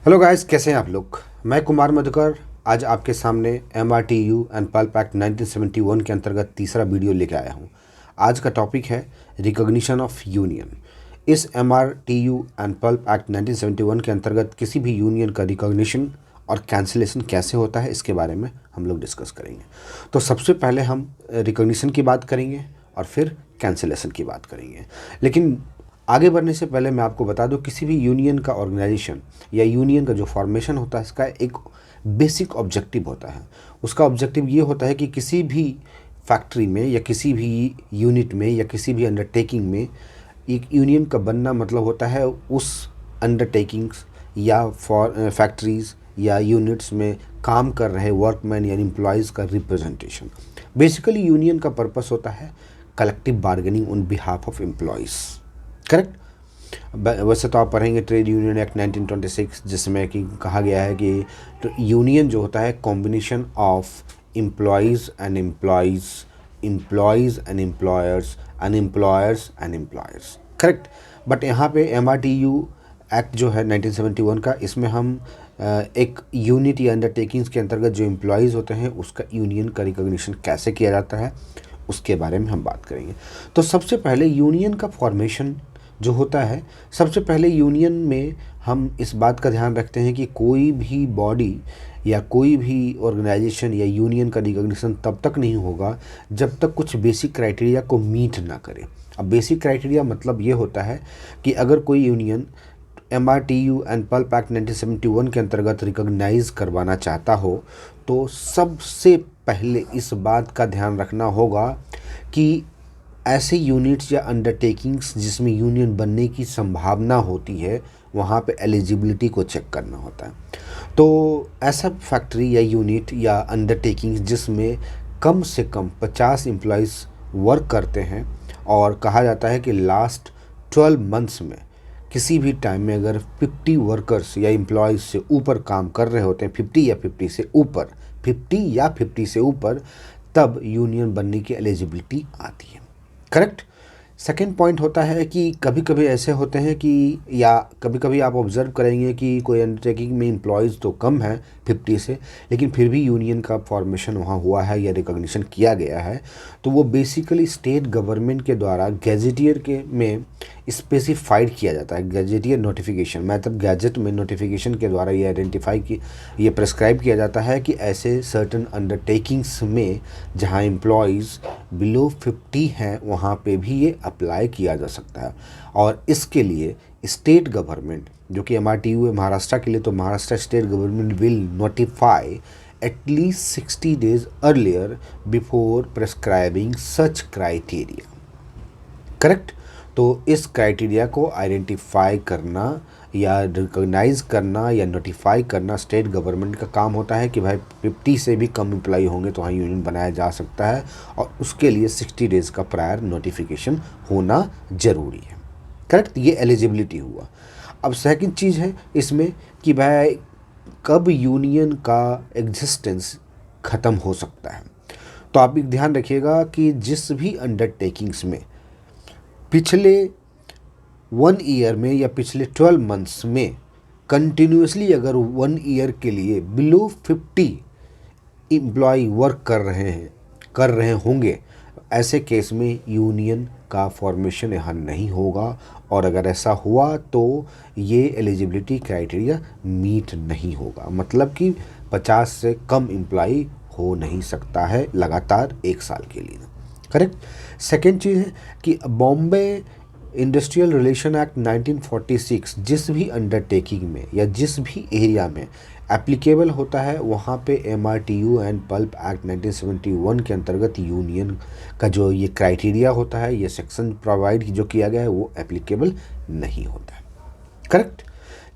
Hello guys, कैसे हैं आप लोग। मैं कुमार मधुकर आज आपके सामने MRTU एंड पल्प एक्ट 1971 के अंतर्गत तीसरा वीडियो लेकर आया हूं। आज का टॉपिक है रिकॉग्निशन ऑफ यूनियन। इस MRTU एंड पल्प एक्ट 1971 के अंतर्गत किसी भी यूनियन का रिकॉग्निशन और कैंसिलेशन कैसे होता है, इसके बारे में हम लोग डिस्कस करेंगे। तो सबसे पहले हम रिकॉग्निशन की बात करेंगे और फिर कैंसिलेशन की बात करेंगे। लेकिन आगे बढ़ने से पहले मैं आपको बता दूं, किसी भी यूनियन का ऑर्गेनाइजेशन या यूनियन का जो फॉर्मेशन होता है, इसका एक बेसिक ऑब्जेक्टिव होता है। उसका ऑब्जेक्टिव ये होता है कि किसी भी फैक्ट्री में या किसी भी यूनिट में या किसी भी अंडरटेकिंग में एक यूनियन का बनना मतलब होता है उस अंडरटेकिंग्स या फैक्ट्रीज़ या यूनिट्स में काम कर रहे वर्कमैन या एम्प्लॉयज़ का रिप्रेजेंटेशन। बेसिकली यूनियन का पर्पस होता है collective bargaining on behalf of employees. Correct. वैसे तो आप पढ़ेंगे ट्रेड यूनियन एक्ट 1926, जिसमें कि कहा गया है कि तो यूनियन जो होता है combination of employees and employees, employees and employers and employers and employers. Correct. But यहाँ पे MRTU एक्ट जो है 1971 का, इसमें हम एक यूनिट या अंडरटेकिंग्स के अंतर्गत जो एम्प्लॉयज़ होते हैं उसका यूनियन का रिकॉग्निशन कैसे किया जाता है उसके बारे में हम बात करेंगे। तो सबसे पहले यूनियन का फॉर्मेशन जो होता है, सबसे पहले यूनियन में हम इस बात का ध्यान रखते हैं कि कोई भी बॉडी या कोई भी ऑर्गेनाइजेशन या यूनियन का रिकॉग्निशन तब तक नहीं होगा जब तक कुछ बेसिक क्राइटेरिया को मीट ना करे। अब बेसिक क्राइटेरिया मतलब ये होता है कि अगर कोई union MRTU and pulp act 1971 के अंतर्गत रिकॉग्नाइज करवाना चाहता हो तो सबसे पहले इस बात का ध्यान रखना होगा कि ऐसे यूनिट्स या अंडरटेकिंग्स जिसमें यूनियन बनने की संभावना होती है वहाँ पे एलिजिबिलिटी को चेक करना होता है। तो ऐसा फैक्ट्री या यूनिट या अंडरटेकिंग्स जिसमें कम से कम 50 एम्प्लॉयज़ वर्क करते हैं और कहा जाता है कि लास्ट 12 मंथ्स में किसी भी टाइम में अगर 50 वर्कर्स या एम्प्लॉयज़ से ऊपर काम कर रहे होते हैं, 50 या 50 से ऊपर, 50 या 50 से ऊपर, तब यूनियन बनने की एलिजिबिलिटी आती है। करेक्ट। सेकेंड पॉइंट होता है कि कभी कभी ऐसे होते हैं कि या कभी कभी आप ऑब्ज़र्व करेंगे कि कोई अंडरटेकिंग में एम्प्लॉयज़ तो कम है 50 से, लेकिन फिर भी यूनियन का फॉर्मेशन वहाँ हुआ है या रिकॉग्निशन किया गया है। तो वो बेसिकली स्टेट गवर्नमेंट के द्वारा गैजेटियर के में स्पेसिफाइड किया जाता है। गैजेटियर नोटिफिकेशन मतलब गैजेट में नोटिफिकेशन के द्वारा ये आइडेंटिफाई की, ये प्रेस्क्राइब किया जाता है कि ऐसे सर्टन अंडरटेकिंग्स में जहाँ एम्प्लॉयज़ बिलो 50 हैं वहाँ पे भी ये अप्लाई किया जा सकता है। और इसके लिए स्टेट गवर्नमेंट, जो कि MRTU है महाराष्ट्र के लिए, तो Maharashtra state government will notify at least 60 days earlier before prescribing such criteria. Correct. तो इस क्राइटेरिया को आइडेंटिफाई करना या रिकॉग्नाइज करना या नोटिफाई करना स्टेट गवर्नमेंट का काम होता है कि भाई 50 से भी कम एम्प्लॉय होंगे तो वहाँ यूनियन बनाया जा सकता है, और उसके लिए 60 days का प्रायर नोटिफिकेशन होना ज़रूरी है। करेक्ट। ये एलिजिबिलिटी हुआ। अब सेकंड चीज़ है इसमें कि भाई कब यूनियन का एग्जिस्टेंस ख़त्म हो सकता है। तो आप एक ध्यान रखिएगा कि जिस भी अंडरटेकिंग्स में पिछले 1 ईयर में या पिछले 12 मंथ्स में कंटिन्यूसली अगर 1 ईयर के लिए बिलो 50 एम्प्लॉय वर्क कर रहे होंगे, ऐसे केस में यूनियन का फॉर्मेशन यहाँ नहीं होगा, और अगर ऐसा हुआ तो ये एलिजिबिलिटी क्राइटेरिया मीट नहीं होगा। मतलब कि 50 से कम एम्प्लॉय हो नहीं सकता है लगातार 1 साल के लिए। करेक्ट। सेकेंड चीज़ है कि बॉम्बे इंडस्ट्रियल रिलेशन एक्ट 1946 जिस भी अंडरटेकिंग में या जिस भी एरिया में एप्लीकेबल होता है वहाँ पे MRTU एंड पल्प एक्ट 1971 के अंतर्गत यूनियन का जो ये क्राइटेरिया होता है, ये सेक्शन प्रोवाइड जो किया गया है, वो एप्लीकेबल नहीं होता है। करेक्ट।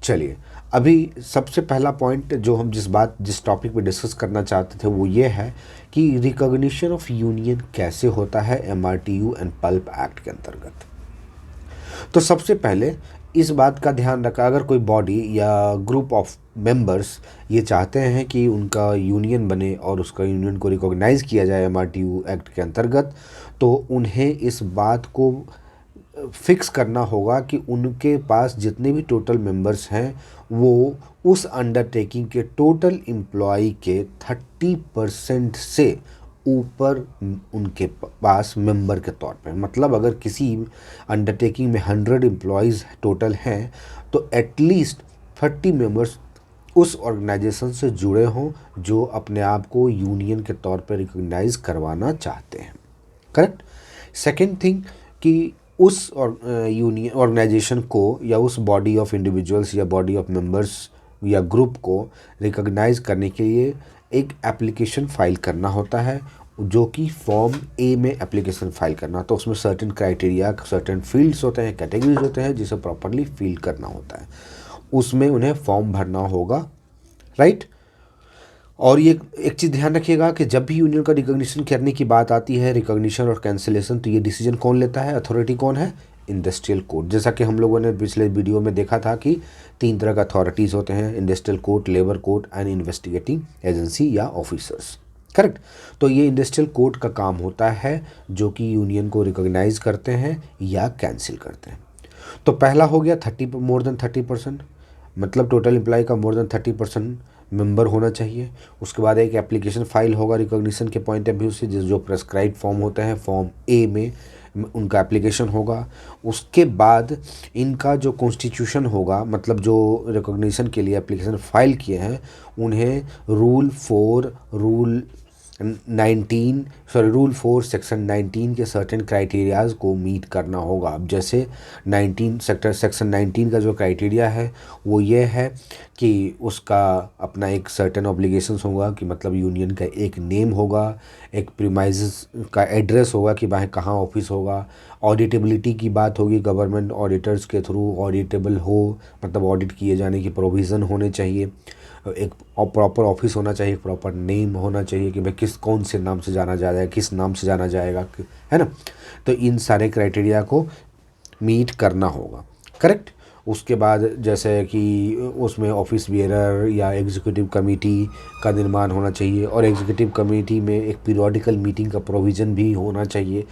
चलिए, अभी सबसे पहला पॉइंट जो हम जिस टॉपिक पे डिस्कस करना चाहते थे वो ये है कि रिकॉग्निशन ऑफ यूनियन कैसे होता है MRTU एंड पल्प एक्ट के अंतर्गत। तो सबसे पहले इस बात का ध्यान रखा, अगर कोई बॉडी या ग्रुप ऑफ मेंबर्स ये चाहते हैं कि उनका यूनियन बने और उसका यूनियन को रिकॉग्नाइज़ किया जाए MRTU एक्ट के अंतर्गत, तो उन्हें इस बात को फिक्स करना होगा कि उनके पास जितने भी टोटल मेंबर्स हैं वो उस अंडरटेकिंग के टोटल एम्प्लॉय के 30% से ऊपर उनके पास मेंबर के तौर पे, मतलब अगर किसी अंडरटेकिंग में 100 एम्प्लॉयज़ टोटल हैं तो एटलीस्ट 30 मेंबर्स उस ऑर्गेनाइजेशन से जुड़े हों जो अपने आप को यूनियन के तौर पे रिकॉग्नाइज करवाना चाहते हैं। करेक्ट। सेकेंड थिंग कि उस यूनियन ऑर्गेनाइजेशन को या उस बॉडी ऑफ इंडिविजुअल्स या बॉडी ऑफ मेंबर्स या ग्रुप को रिकॉग्नाइज करने के लिए एक एप्लीकेशन फाइल करना होता है, जो कि फॉर्म ए में एप्लीकेशन फाइल करना। तो उसमें सर्टेन क्राइटेरिया, सर्टेन फील्ड्स होते हैं, कैटेगरीज होते हैं जिसे प्रॉपरली फिल करना होता है, उसमें उन्हें फॉर्म भरना होगा। राइट। और ये एक चीज़ ध्यान रखिएगा कि जब भी यूनियन का रिकॉग्निशन करने की बात आती है, रिकॉग्निशन और कैंसिलेशन, तो ये डिसीजन कौन लेता है, अथॉरिटी कौन है, इंडस्ट्रियल कोर्ट। जैसा कि हम लोगों ने पिछले वीडियो में देखा था कि 3 तरह का अथॉरिटीज़ होते हैं, industrial court, labour court and investigating agency या ऑफिसर्स। करेक्ट। तो ये इंडस्ट्रियल कोर्ट का काम होता है जो कि यूनियन को रिकॉग्नाइज करते हैं या कैंसिल करते हैं। तो पहला हो गया मोर देन 30%, मतलब टोटल एम्प्लॉय का मोर देन 30% मेंबर होना चाहिए। उसके बाद एक एप्लीकेशन फाइल होगा रिकॉग्निशन के पॉइंट ऑफ व्यू से, जो प्रेस्क्राइब फॉर्म होते हैं, फॉर्म ए में उनका एप्लीकेशन होगा। उसके बाद इनका जो कॉन्स्टिट्यूशन होगा, मतलब जो रिकॉग्निशन के लिए एप्लीकेशन फाइल किए हैं, उन्हें रूल 4 सेक्शन 19 के सर्टेन क्राइटेरियाज़ को मीट करना होगा। अब जैसे सेक्शन 19 का जो क्राइटेरिया है वो ये है कि उसका अपना एक सर्टेन ऑब्लिगेशंस होगा, कि मतलब यूनियन का एक नेम होगा, एक प्रीमाइजेस का एड्रेस होगा कि वहाँ कहाँ ऑफिस होगा, ऑडिटेबिलिटी की बात होगी, गवर्नमेंट ऑडिटर्स के थ्रू ऑडिटेबल हो, मतलब ऑडिट किए जाने की प्रोविज़न होने चाहिए, एक प्रॉपर ऑफिस होना चाहिए, प्रॉपर नेम होना चाहिए कि भाई कौन से नाम से जाना जाएगा, किस नाम से जाना जाएगा, है ना। तो इन सारे क्राइटेरिया को मीट करना होगा। करेक्ट। उसके बाद जैसे कि उसमें ऑफिस बियरर या एग्जीक्यूटिव कमेटी का निर्माण होना चाहिए, और एग्जीक्यूटिव कमेटी में एक पीरियोडिकल मीटिंग का प्रोविज़न भी होना चाहिए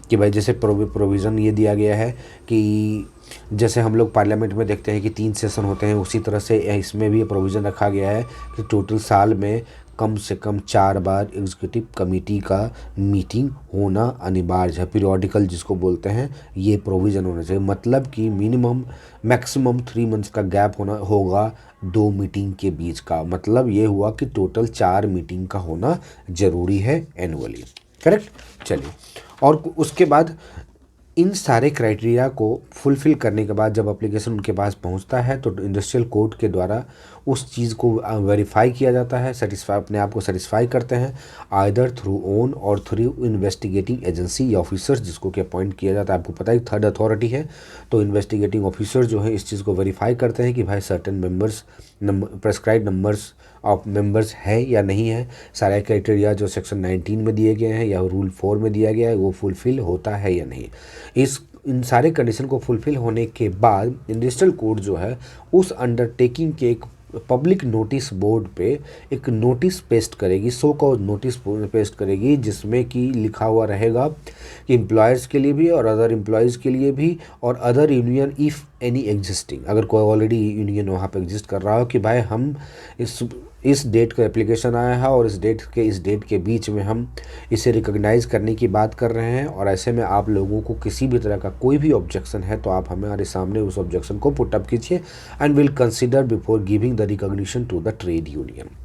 कि भाई जैसे प्रोविज़न ये दिया गया है कि जैसे हम लोग पार्लियामेंट में देखते हैं कि 3 सेशन होते हैं, उसी तरह से इसमें भी प्रोविज़न रखा गया है कि टोटल साल में कम से कम 4 बार एग्जीक्यूटिव कमेटी का मीटिंग होना अनिवार्य है, पीरियोडिकल जिसको बोलते हैं, ये प्रोविज़न होना चाहिए। मतलब कि मैक्सिमम 3 मंथ्स का गैप होगा 2 मीटिंग के बीच का। मतलब ये हुआ कि टोटल 4 मीटिंग का होना ज़रूरी है एनुअली। करेक्ट। चलिए, और उसके बाद इन सारे क्राइटेरिया को फुलफ़िल करने के बाद जब एप्लीकेशन उनके पास पहुंचता है तो इंडस्ट्रियल कोर्ट के द्वारा उस चीज़ को वेरीफाई किया जाता है, अपने आप को सेटिस्फाई करते हैं, आइदर थ्रू ओन और थ्रू इन्वेस्टिगेटिंग एजेंसी या ऑफिसर्स जिसको कि अपॉइंट किया जाता है। आपको पता है थर्ड अथॉरिटी है, तो इन्वेस्टिगेटिंग ऑफिसर जो है इस चीज़ को वेरीफाई करते हैं कि भाई certain members prescribe numbers of members है या नहीं है, सारे क्राइटेरिया जो सेक्शन 19 में दिए गए हैं या रूल 4 में दिया गया है वो फुलफ़िल होता है या नहीं। इन सारे कंडीशन को फुलफ़िल होने के बाद इंडस्ट्रियल कोर्ट जो है उस अंडरटेकिंग के एक पब्लिक नोटिस बोर्ड पे एक नोटिस पेस्ट करेगी, सो कॉल्ड नोटिस पेस्ट करेगी, जिसमें कि लिखा हुआ रहेगा कि एम्प्लॉयर्स के लिए भी और अदर एम्प्लॉयज़ के लिए भी और other union if any existing, अगर कोई ऑलरेडी यूनियन वहाँ पे एग्जिस्ट कर रहा हो, कि भाई हम इस डेट का एप्लीकेशन आया है और इस डेट के बीच में हम इसे रिकॉग्नाइज़ करने की बात कर रहे हैं, और ऐसे में आप लोगों को किसी भी तरह का कोई भी ऑब्जेक्शन है तो आप हमारे सामने उस ऑब्जेक्शन को पुट अप कीजिए and will consider before giving the recognition to the trade union.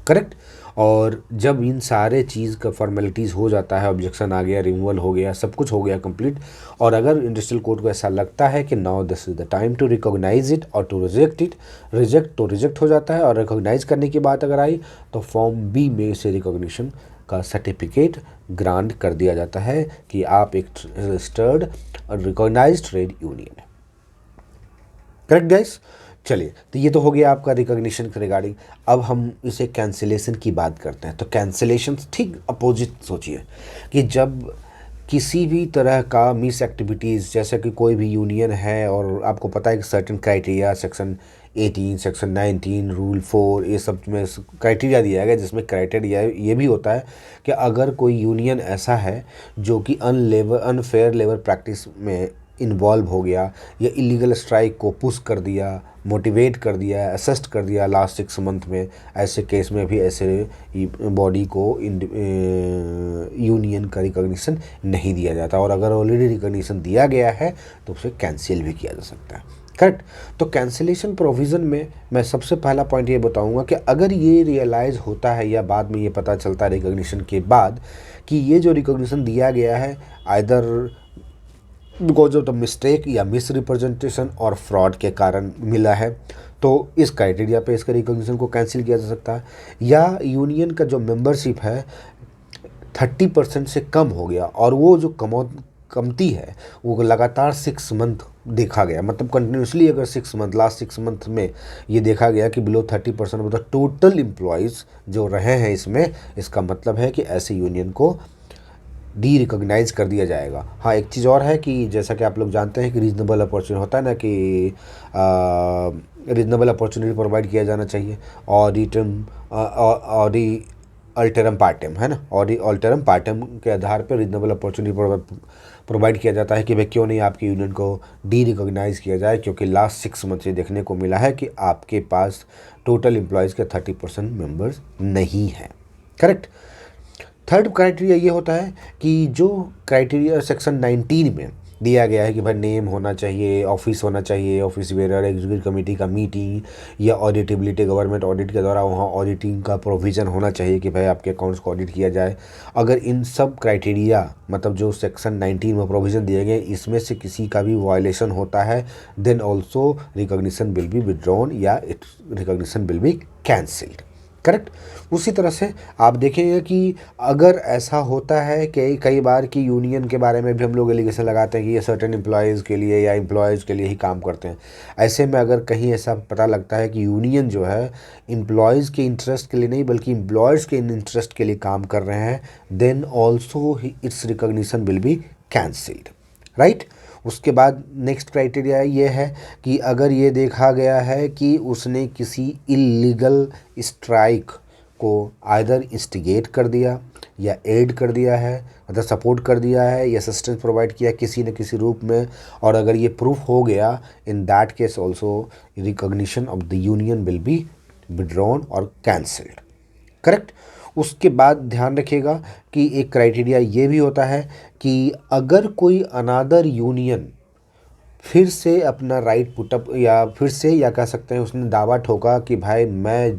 Correct. और जब इन सारे चीज़ का फॉर्मेलिटीज़ हो जाता है, ऑब्जेक्शन आ गया, रिमूवल हो गया, सब कुछ हो गया कंप्लीट, और अगर इंडस्ट्रियल कोर्ट को ऐसा लगता है कि now this is the time to recognize it और टू रिजेक्ट इट, रिजेक्ट हो जाता है, और रिकॉग्नाइज करने की बात अगर आई तो फॉर्म बी में से रिकॉग्निशन का सर्टिफिकेट ग्रांट कर दिया जाता है कि आप एक रजिस्टर्ड और रिकॉग्नाइज्ड ट्रेड यूनियन है। Correct guys. चलिए, तो ये तो हो गया आपका रिकॉग्निशन के रिगार्डिंग। अब हम इसे कैंसिलेशन की बात करते हैं। तो कैंसिलेशन ठीक अपोजिट सोचिए कि जब किसी भी तरह का मिस एक्टिविटीज़, जैसे कि कोई भी यूनियन है और आपको पता है कि certain criteria section 18, section 19, rule 4, ये सब में क्राइटेरिया दिया गया, जिसमें क्राइटेरिया ये भी होता है कि अगर कोई यूनियन ऐसा है जो कि अनफेयर लेबर प्रैक्टिस में इन्वॉल्व हो गया या इलीगल स्ट्राइक को पुश कर दिया, मोटिवेट कर दिया, असिस्ट कर दिया लास्ट 6 मंथ में, ऐसे केस में भी ऐसे बॉडी को यूनियन का रिकॉग्निशन नहीं दिया जाता, और अगर ऑलरेडी रिकॉग्निशन दिया गया है तो उसे कैंसिल भी किया जा सकता है। करेक्ट। तो कैंसिलेशन प्रोविज़न में मैं सबसे पहला पॉइंट ये बताऊंगा कि अगर ये रियलाइज़ होता है या बाद में ये पता चलता है रिकॉग्निशन के बाद कि ये जो रिकॉग्निशन दिया गया है either because of the mistake या मिस रिप्रेजेंटेशन और फ्रॉड के कारण मिला है, तो इस क्राइटेरिया पे इसका रिकॉग्निशन को कैंसिल किया जा सकता है। या यूनियन का जो मेंबरशिप है 30% से कम हो गया और वो जो कमती है वो लगातार 6 मंथ देखा गया, मतलब कंटिन्यूसली अगर 6 मंथ लास्ट 6 मंथ में ये देखा गया कि below 30% of the total employees जो रहे हैं इसमें, इसका मतलब है कि ऐसे यूनियन को डी रिकॉग्नाइज कर दिया जाएगा। हाँ, एक चीज़ और है कि जैसा कि आप लोग जानते हैं कि रीजनेबल अपॉर्चुनिटी होता है ना, कि रीजनेबल अपॉर्चुनिटी प्रोवाइड किया जाना चाहिए, ऑडी अल्टरम पार्टम है ना, ऑडी अल्टरम पार्टम के आधार पर रीजनेबल अपॉर्चुनिटी प्रोवाइड किया जाता है कि भाई क्यों नहीं आपकी यूनियन को डी रिकॉग्नाइज किया जाए, क्योंकि लास्ट 6 मंथ से देखने को मिला है कि आपके पास टोटल एम्प्लॉयज़ के 30% मेंबर्स नहीं हैं। करेक्ट। थर्ड क्राइटेरिया ये होता है कि जो क्राइटेरिया सेक्शन 19 में दिया गया है कि भाई नेम होना चाहिए, ऑफिस होना चाहिए, ऑफिस बेरर, एग्जीक्यूटिव कमेटी का मीटिंग या ऑडिटेबिलिटी, गवर्नमेंट ऑडिट के द्वारा वहाँ ऑडिटिंग का प्रोविज़न होना चाहिए कि भाई आपके अकाउंट्स को ऑडिट किया जाए। अगर इन सब क्राइटेरिया मतलब जो सेक्शन 19 में प्रोविज़न दिए गए इसमें से किसी का भी वायलेशन होता है, then also recognition will be withdrawn या recognition will be cancelled. Correct. उसी तरह से आप देखेंगे कि अगर ऐसा होता है कि कई बार की यूनियन के बारे में भी हम लोग एलिगेशन लगाते हैं कि ये सर्टेन एम्प्लॉयज़ के लिए या एम्प्लॉयज़ के लिए ही काम करते हैं। ऐसे में अगर कहीं ऐसा पता लगता है कि यूनियन जो है एम्प्लॉयज़ के इंटरेस्ट के लिए नहीं बल्कि एम्प्लॉयज़ के इंटरेस्ट के लिए काम कर रहे हैं, then also its recognition will be cancelled. Right. उसके बाद नेक्स्ट क्राइटेरिया ये है कि अगर ये देखा गया है कि उसने किसी इलीगल स्ट्राइक को आइदर इंस्टिगेट कर दिया या एड कर दिया है, मतलब सपोर्ट कर दिया है या असिस्टेंस प्रोवाइड किया किसी न किसी रूप में, और अगर ये प्रूफ हो गया in that case also recognition of the union will be withdrawn और कैंसिल्ड। करेक्ट। उसके बाद ध्यान रखिएगा कि एक क्राइटेरिया ये भी होता है कि अगर कोई अनादर यूनियन फिर से अपना राइट पुटअप या फिर से या कह सकते हैं उसने दावा ठोका कि भाई मैं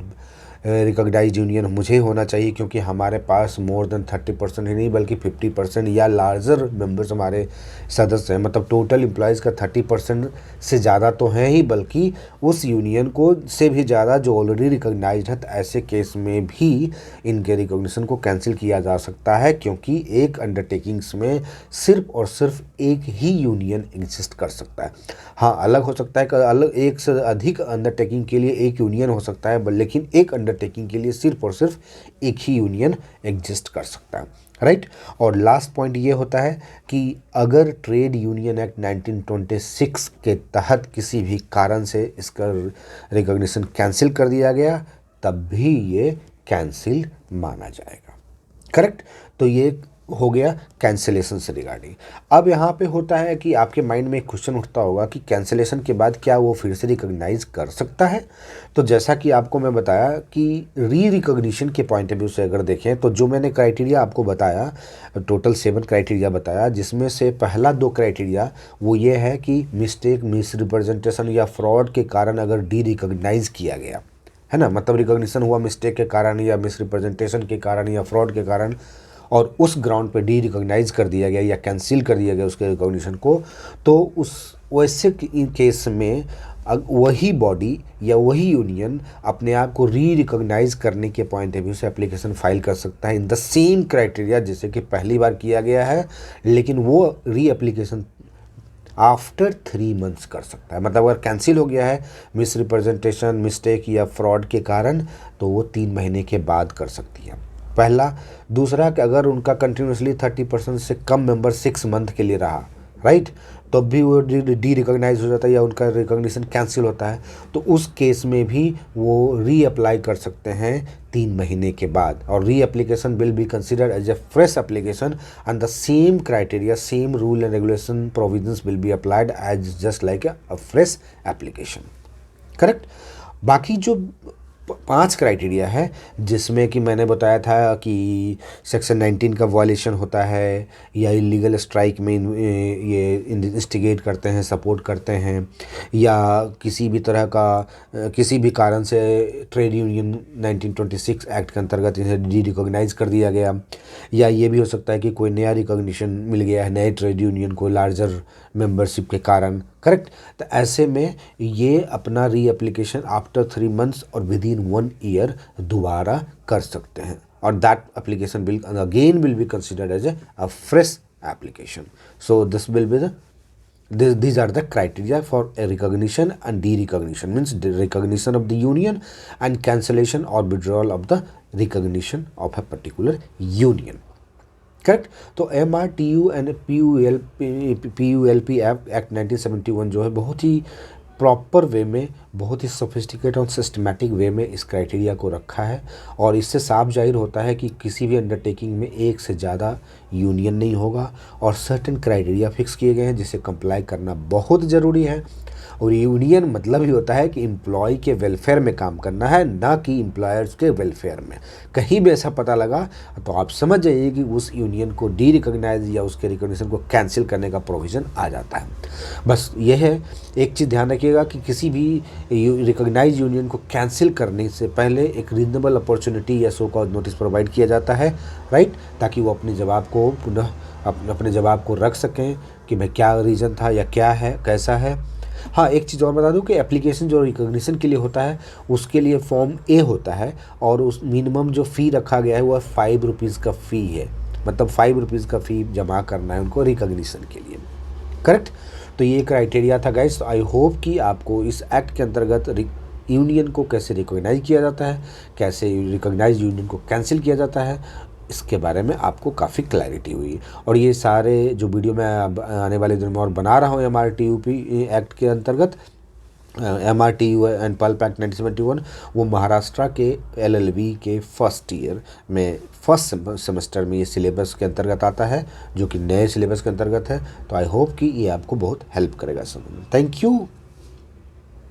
रिकॉग्नाइज यूनियन मुझे होना चाहिए क्योंकि हमारे पास मोर देन 30% ही नहीं बल्कि 50% या लार्जर मेंबर्स हमारे सदस्य हैं, मतलब टोटल एम्प्लॉयज़ का 30% से ज़्यादा तो हैं ही बल्कि उस यूनियन को से भी ज़्यादा जो ऑलरेडी रिकॉग्नाइज्ड है। तो ऐसे केस में भी इनके रिकॉग्निशन को कैंसिल किया जा सकता है क्योंकि एक अंडरटेकिंग्स में सिर्फ और सिर्फ एक ही यूनियन एग्जिस्ट कर सकता है। हाँ, अलग हो सकता है कि अलग एक से अधिक अंडरटेकिंग के लिए एक यूनियन हो सकता है, लेकिन एक अंडरटेकिंग के लिए सिर्फ और सिर्फ एक ही यूनियन एग्जिस्ट कर सकता है। राइट। और लास्ट पॉइंट ये होता है कि अगर ट्रेड यूनियन एक्ट 1926 के तहत किसी भी कारण से इसका रिकॉग्निशन कैंसिल कर दिया गया तब भी ये कैंसिल माना जाएगा। करेक्ट। तो ये हो गया कैंसिलेशन से रिगार्डिंग। अब यहाँ पे होता है कि आपके माइंड में एक क्वेश्चन उठता होगा कि कैंसिलेशन के बाद क्या वो फिर से रिकॉग्नाइज कर सकता है। तो जैसा कि आपको मैं बताया कि री रिकॉग्निशन के पॉइंट ऑफ व्यू से अगर देखें तो जो मैंने क्राइटेरिया आपको बताया, टोटल 7 क्राइटेरिया बताया, जिसमें से पहला 2 क्राइटेरिया वो ये है कि मिस्टेक, मिस रिप्रेजेंटेशन या फ्रॉड के कारण अगर डी रिकॉग्नाइज किया गया है ना, मतलब रिकॉग्निशन हुआ मिस्टेक के कारण या मिस रिप्रेजेंटेशन के कारण या फ्रॉड के कारण और उस ग्राउंड पे डी रिकॉग्नाइज कर दिया गया या कैंसिल कर दिया गया उसके रिकॉग्निशन को, तो उस वैसे केस में वही बॉडी या वही यूनियन अपने आप को री रिकॉग्नाइज करने के पॉइंट ऑफ व्यू से एप्लीकेशन फाइल कर सकता है इन द सेम क्राइटेरिया जैसे कि पहली बार किया गया है, लेकिन वो री एप्लीकेशन आफ्टर 3 मंथ्स कर सकता है। मतलब अगर कैंसिल हो गया है मिस रिप्रेजेंटेशन, मिस्टेक या फ्रॉड के कारण तो वो 3 महीने के बाद कर सकती है। पहला। दूसरा कि अगर उनका कंटिन्यूसली 30% से कम मेंबर 6 मंथ के लिए रहा, राइट, तब भी वो डी रिकॉग्नाइज हो जाता है या उनका रिकॉग्निशन कैंसिल होता है, तो उस केस में भी वो री अप्लाई कर सकते हैं 3 महीने के बाद। और reapplication will be considered as a fresh application and the same criteria, same rule and regulation provisions will be applied as just like a fresh application. Correct. बाकी जो 5 क्राइटेरिया है जिसमें कि मैंने बताया था कि सेक्शन 19 का वायलेशन होता है, या इलीगल स्ट्राइक में ये इंस्टिगेट करते हैं, सपोर्ट करते हैं, या किसी भी तरह का किसी भी कारण से ट्रेड यूनियन 1926 एक्ट के अंतर्गत इन्हें डी रिकॉग्नाइज कर दिया गया, या ये भी हो सकता है कि कोई नया रिकॉग्निशन मिल गया है नए ट्रेड यूनियन को लार्जर मेंबरशिप के कारण। करेक्ट। तो ऐसे में ये अपना री एप्लीकेशन आफ्टर 3 मंथ्स और विद इन 1 ईयर दोबारा कर सकते हैं, और that application will again will be considered as a fresh application. So this will be these are the criteria for a recognition and de-recognition, means the recognition of the union and cancellation or withdrawal of the recognition of a particular union। Correct. तो MRTU and PULP act 1971 जो है बहुत ही proper way में, बहुत ही sophisticate और systematic way में इस criteria को रखा है, और इससे साफ जाहिर होता है कि किसी भी अंडरटेकिंग में एक से ज़्यादा यूनियन नहीं होगा, और सर्टेन क्राइटेरिया फिक्स किए गए हैं जिसे कंप्लाई करना बहुत ज़रूरी है। और यूनियन मतलब ही होता है कि एम्प्लॉय के वेलफेयर में काम करना है, ना कि एम्प्लॉयर्स के वेलफेयर में। कहीं भी ऐसा पता लगा तो आप समझ जाइए कि उस यूनियन को डी रिकॉग्नाइज या उसके रिकॉग्निशन को कैंसिल करने का प्रोविज़न आ जाता है। बस यह है, एक चीज़ ध्यान रखिएगा कि किसी भी रिकॉग्नाइज यूनियन को कैंसिल करने से पहले एक रीजनेबल अपॉर्चुनिटी या सो कॉल्ड नोटिस प्रोवाइड किया जाता है, राइट, ताकि वो अपने जवाब को पुनः अपने जवाब को रख सकें कि भाई क्या रीज़न था या क्या है, कैसा है। हाँ, एक चीज़ और बता दूं कि एप्लीकेशन जो रिकॉग्निशन के लिए होता है उसके लिए फॉर्म ए होता है, और उस मिनिमम जो फ़ी रखा गया है वो 5 रुपीज़ का फ़ी है, मतलब 5 रुपीज़ का फ़ी जमा करना है उनको रिकॉग्निशन के लिए। करेक्ट। तो ये क्राइटेरिया था गाइस। आई होप कि आपको इस एक्ट के अंतर्गत यूनियन को कैसे रिकॉग्नाइज किया जाता है, कैसे रिकॉग्नाइज यूनियन को कैंसिल किया जाता है, इसके बारे में आपको काफ़ी क्लैरिटी हुई। और ये सारे जो वीडियो मैं आने वाले दिनों में और बना रहा हूँ MRTUP एक्ट के अंतर्गत, MRTU एंड पल्प एक्ट 1971, वो महाराष्ट्र के LLB के फर्स्ट ईयर में फर्स्ट सेमेस्टर में ये सिलेबस के अंतर्गत आता है, जो कि नए सिलेबस के अंतर्गत है। तो आई होप कि ये आपको बहुत हेल्प करेगा समझ में। Thank you.